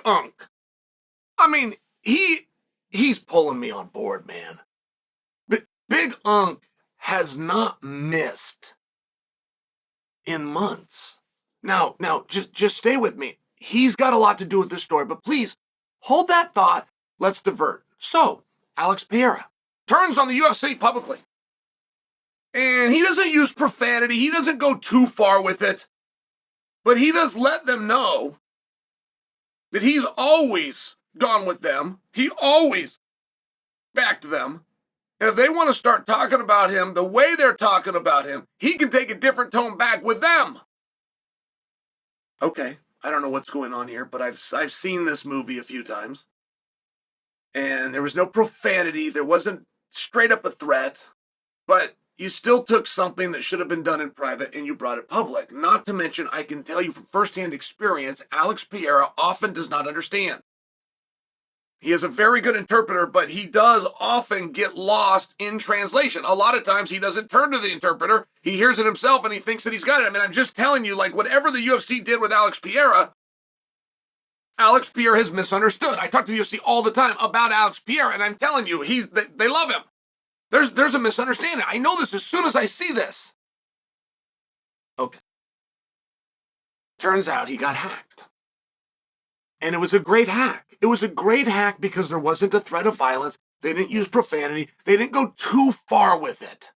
Unk. I mean, he's pulling me on board, man. But Big Unk has not missed in months. Now, just stay with me. He's got a lot to do with this story, but please hold that thought. Let's divert. So, Alex Pereira turns on the UFC publicly. And he doesn't use profanity. He doesn't go too far with it. But he does let them know that he's always gone with them. He always backed them. And if they want to start talking about him the way they're talking about him, he can take a different tone back with them. Okay, I don't know what's going on here, but I've seen this movie a few times. And there was no profanity. There wasn't straight up a threat. But you still took something that should have been done in private and you brought it public. Not to mention, I can tell you from firsthand experience, Alex Pereira often does not understand. He is a very good interpreter, but he does often get lost in translation. A lot of times he doesn't turn to the interpreter. He hears it himself and he thinks that he's got it. I mean, I'm just telling you, like, whatever the UFC did with Alex Pereira has misunderstood. I talk to the UFC all the time about Alex Pereira, and I'm telling you, they love him. There's a misunderstanding. I know this as soon as I see this. Okay. Turns out he got hacked. And it was a great hack. It was a great hack because there wasn't a threat of violence. They didn't use profanity. They didn't go too far with it.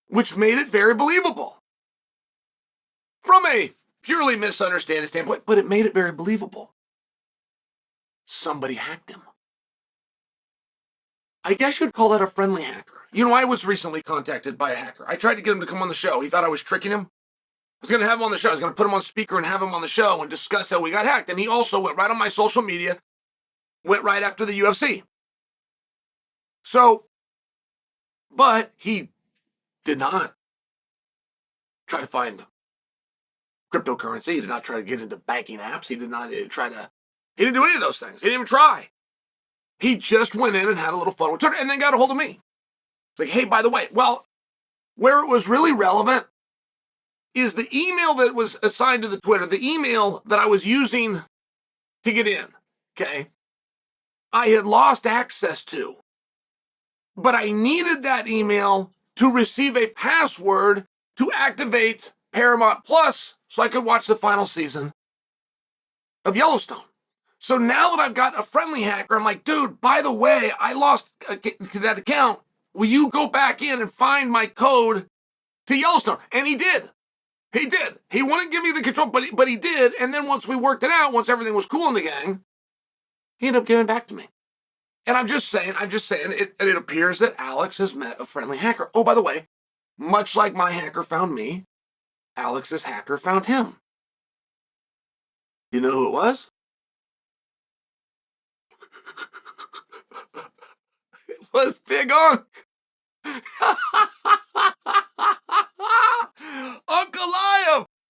Which made it very believable. From a purely misunderstanding standpoint, but it made it very believable. Somebody hacked him. I guess you'd call that a friendly hacker. You know, I was recently contacted by a hacker. I tried to get him to come on the show. He thought I was tricking him. I was going to have him on the show. I was going to put him on speaker and have him on the show and discuss how we got hacked. And he also went right on my social media, went right after the UFC. So, but he did not try to find cryptocurrency. He did not try to get into banking apps. He didn't do any of those things. He didn't even try. He just went in and had a little fun with Twitter and then got a hold of me. Like, hey, by the way, well, where it was really relevant is the email that was assigned to the Twitter, the email that I was using to get in, okay? I had lost access to, but I needed that email to receive a password to activate Paramount Plus so I could watch the final season of Yellowstone. So now that I've got a friendly hacker, I'm like, dude, by the way, I lost that account. Will you go back in and find my code to Yellowstone? And he did. He did. He wouldn't give me the control, but he did. And then once we worked it out, once everything was cool in the gang, he ended up giving it back to me. And I'm just saying, it appears that Alex has met a friendly hacker. Oh, by the way, much like my hacker found me, Alex's hacker found him. You know who it was? It was Big Unk.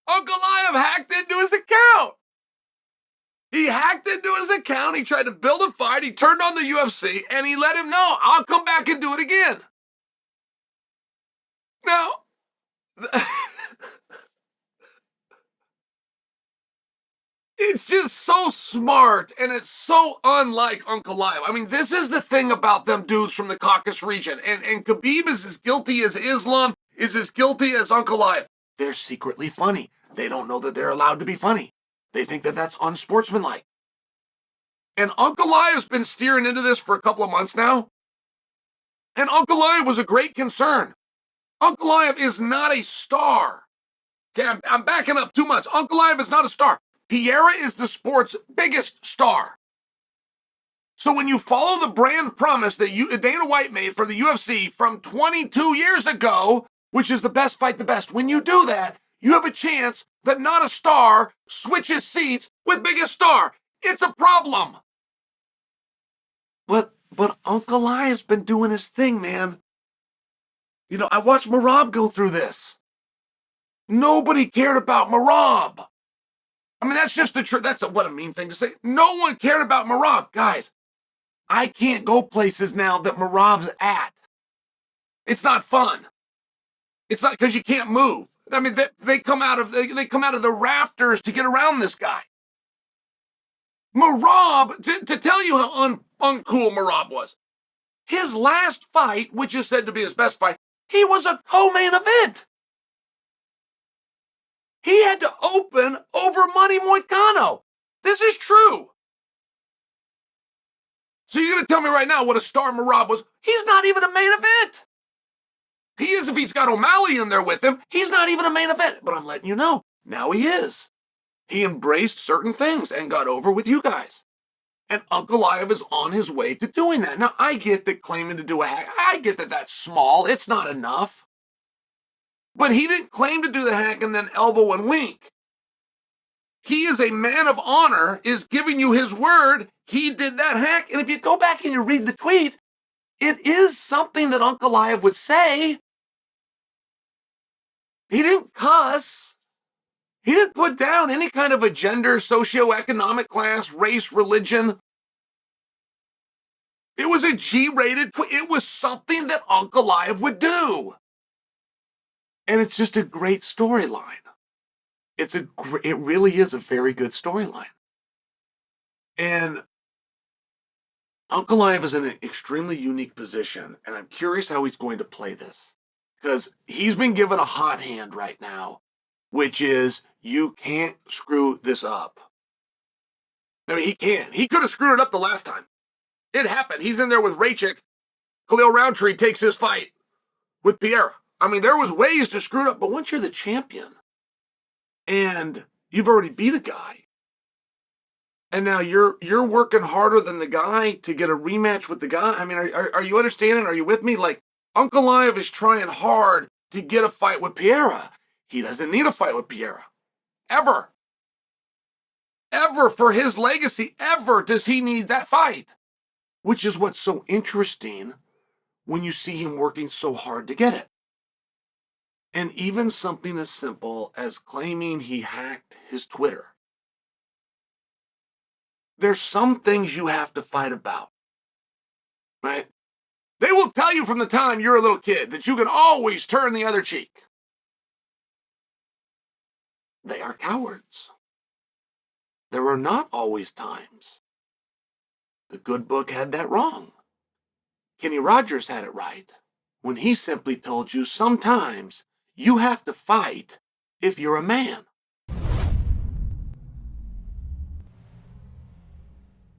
Ankalaev hacked into his account. He hacked into his account. He tried to build a fight. He turned on the UFC and he let him know, I'll come back and do it again. Now, it's just so smart, and it's so unlike Ankalaev. I mean, this is the thing about them dudes from the Caucasus region. And Khabib is as guilty as Islam, is as guilty as Ankalaev. They're secretly funny. They don't know that they're allowed to be funny. They think that that's unsportsmanlike. And Ankalaev's been steering into this for a couple of months now. And Ankalaev was a great concern. Ankalaev is not a star. Okay, I'm backing up 2 months. Ankalaev is not a star. Pereira is the sport's biggest star. So when you follow the brand promise that Dana White made for the UFC from 22 years ago, which is the best fight the best, when you do that, you have a chance that not a star switches seats with biggest star. It's a problem. But Ankalaev's been doing his thing, man. You know, I watched Merab go through this. Nobody cared about Merab. I mean, that's just the truth. That's what a mean thing to say. No one cared about Merab. Guys, I can't go places now that Merab's at. It's not fun. It's not because you can't move. I mean, they come out of the rafters to get around this guy. Merab, to tell you how uncool Merab was, his last fight, which is said to be his best fight, he was a co-main event. He had to open over Manny Moicano. This is true. So you're going to tell me right now what a star Merab was? He's not even a main event. He is if he's got O'Malley in there with him. He's not even a main event. But I'm letting you know, now he is. He embraced certain things and got over with you guys. And Ankalaev is on his way to doing that. Now, I get that claiming to do a hack, I get that that's small. It's not enough. But he didn't claim to do the hack and then elbow and wink. He is a man of honor, is giving you his word. He did that hack. And if you go back and you read the tweet, it is something that Ankalaev would say. He didn't cuss. He didn't put down any kind of a gender, socioeconomic class, race, religion. It was a G-rated tweet. It was something that Ankalaev would do. And it's just a great storyline. It really is a very good storyline. And Ankalaev is in an extremely unique position, and I'm curious how he's going to play this. Because he's been given a hot hand right now, which is, you can't screw this up. I mean, he can. He could have screwed it up the last time. It happened. He's in there with Rachik. Khalil Roundtree takes his fight with Pereira. I mean, there was ways to screw it up, but once you're the champion, and you've already beat a guy, and now you're working harder than the guy to get a rematch with the guy. I mean, are you understanding? Are you with me? Like, Ankalaev is trying hard to get a fight with Pereira. He doesn't need a fight with Pereira. Ever. Ever for his legacy, ever does he need that fight. Which is what's so interesting when you see him working so hard to get it. And even something as simple as claiming he hacked his Twitter. There's some things you have to fight about, right? They will tell you from the time you're a little kid that you can always turn the other cheek. They are cowards. There are not always times. The good book had that wrong. Kenny Rogers had it right when he simply told you sometimes you have to fight if you're a man.